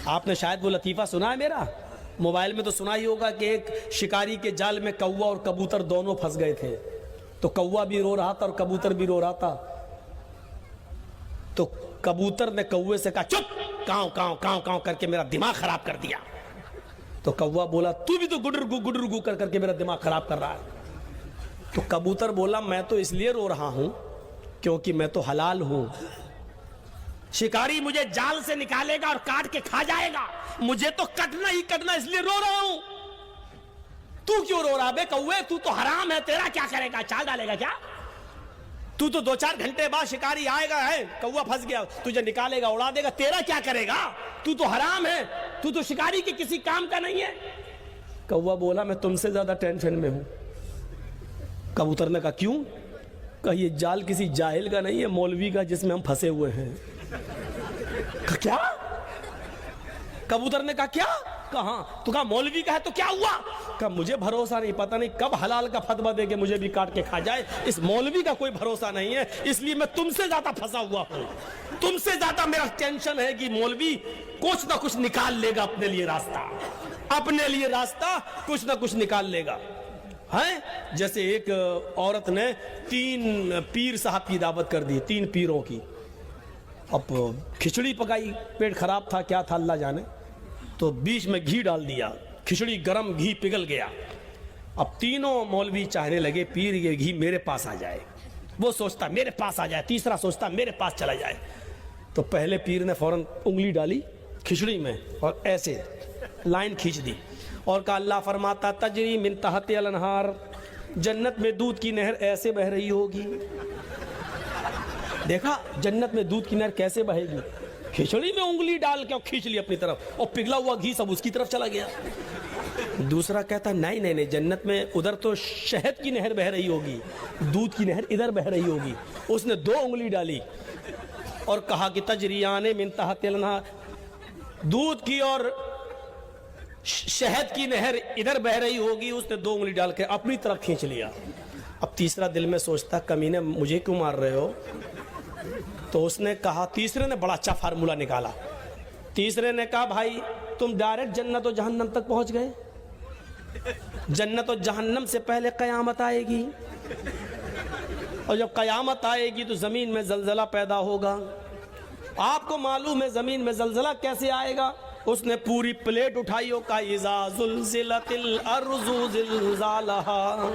آپ نے شاید وہ لطیفہ سنا ہے میرا، موبائل میں تو سنا ہی ہوگا کہ ایک شکاری کے جال میں کوا اور کبوتر دونوں پھنس گئے تھے، تو کوا بھی رو رہا تھا اور کبوتر بھی رو رہا تھا، تو کبوتر نے کوے سے کہا چپ، کاؤں کاؤں کاؤں کاؤں کر کے میرا دماغ خراب کر دیا۔ تو کوا بولا تو بھی تو گڈر گو کر کے میرا دماغ خراب کر رہا ہے۔ تو کبوتر بولا میں تو اس لیے رو رہا ہوں کیونکہ میں تو حلال ہوں، شکاری مجھے جال سے نکالے گا اور کاٹ کے کھا جائے گا، مجھے تو کٹنا ہی کٹنا، اس لیے رو رہا ہوں۔ تو کیوں رو رہا بے کوے؟ تو تو حرام ہے، تیرا کیا کرے گا؟ چال ڈالے گا کیا؟ تو 2-4 گھنٹے بعد شکاری آئے گا، ہے کوا پھنس گیا، تجھے نکالے گا اڑا دے گا، تیرا کیا کرے گا؟ تو تو حرام ہے، تو تو شکاری کے کسی کام کا نہیں ہے۔ کوا بولا میں تم سے زیادہ ٹینشن میں ہوں۔ کبوتر نے کہا کیوں؟ کہا یہ جال کسی جاہل کا نہیں ہے، مولوی کا جس میں ہم پھنسے ہوئے ہیں۔ کیا؟ کبوتر نے کہا کیا؟ کہاں؟ تو کہا مولوی کا ہے تو کیا ہوا؟ کہا مجھے بھروسہ نہیں، پتہ نہیں کب حلال کا فتویٰ دے کے مجھے بھی کاٹ کے کھا جائے، اس مولوی کا کوئی بھروسہ نہیں ہے، اس لیے میں تم سے زیادہ پھنسا ہوا ہوں، تم سے زیادہ میرا ٹینشن ہے کہ مولوی کچھ نہ کچھ نکال لے گا اپنے لیے راستہ، اپنے لیے راستہ کچھ نہ کچھ نکال لے گا۔ ہیں جیسے ایک عورت نے 3 پیر صاحب کی دعوت کر دی، 3 پیروں کی، اب کھچڑی پکائی، پیٹ خراب تھا کیا تھا اللہ جانے، تو بیچ میں گھی ڈال دیا، کھچڑی گرم، گھی پگھل گیا، اب تینوں مولوی چاہنے لگے پیر یہ گھی میرے پاس آ جائے، وہ سوچتا میرے پاس آ جائے، تیسرا سوچتا میرے پاس چلا جائے، تو پہلے پیر نے فوراً انگلی ڈالی کھچڑی میں اور ایسے لائن کھینچ دی اور کہا اللہ فرماتا تجری من تحت الانہار، جنت میں دودھ کی نہر ایسے بہ رہی ہوگی۔ دیکھا جنت میں دودھ کی نہر کیسے بہے گی، کھچڑی میں انگلی ڈال کے اور کھینچ لی اپنی طرف، اور پگھلا ہوا گھی سب اس کی طرف چلا گیا۔ دوسرا کہتا نہیں نہیں نہیں، جنت میں ادھر تو شہد کی نہر بہ رہی ہوگی، دودھ کی نہر ادھر بہ رہی ہوگی۔ اس نے 2 انگلی ڈالی اور کہا کہ تجریان من تحت الانہار، دودھ کی اور شہد کی نہر ادھر بہ رہی ہوگی، اس نے 2 انگلی ڈال کے اپنی طرف کھینچ لیا۔ اب تیسرا دل میں سوچتا کمینے مجھے کیوں مار رہے ہو؟ تو اس نے کہا، تیسرے نے بڑا اچھا فارمولہ نکالا، تیسرے نے کہا بھائی تم ڈائریکٹ جنت و جہنم تک پہنچ گئے، جنت و جہنم سے پہلے قیامت آئے گی، اور جب قیامت آئے گی تو زمین میں زلزلہ پیدا ہوگا، آپ کو معلوم ہے زمین میں زلزلہ کیسے آئے گا؟ اس نے پوری پلیٹ اٹھائی اور کہا اذا زلزلت الارض زلزالہا،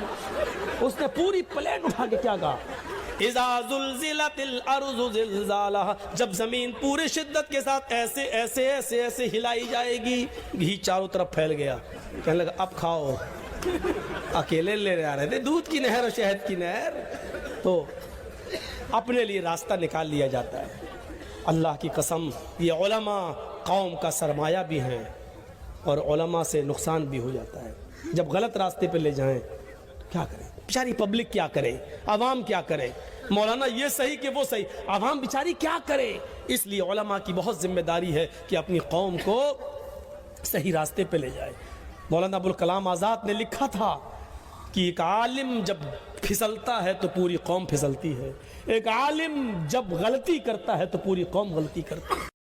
اس نے پوری پلیٹ اٹھا کے کیا کہا؟ اذا زلزلت الارض زلزالہا، جب زمین پوری شدت کے ساتھ ایسے ایسے ایسے ایسے ہلائی جائے گی، گھی چاروں طرف پھیل گیا، کہنے لگا اب کھاؤ، اکیلے لے آ رہے تھے دودھ کی نہر اور شہد کی نہر، تو اپنے لیے راستہ نکال لیا جاتا ہے۔ اللہ کی قسم یہ علماء قوم کا سرمایہ بھی ہیں، اور علماء سے نقصان بھی ہو جاتا ہے، جب غلط راستے پہ لے جائیں کیا کریں؟ بیچاری پبلک کیا کرے، عوام کیا کرے؟ مولانا یہ صحیح کہ وہ صحیح، عوام بیچاری کیا کرے؟ اس لیے علماء کی بہت ذمہ داری ہے کہ اپنی قوم کو صحیح راستے پہ لے جائے۔ مولانا ابوالکلام آزاد نے لکھا تھا کہ ایک عالم جب پھسلتا ہے تو پوری قوم پھسلتی ہے، ایک عالم جب غلطی کرتا ہے تو پوری قوم غلطی کرتی ہے۔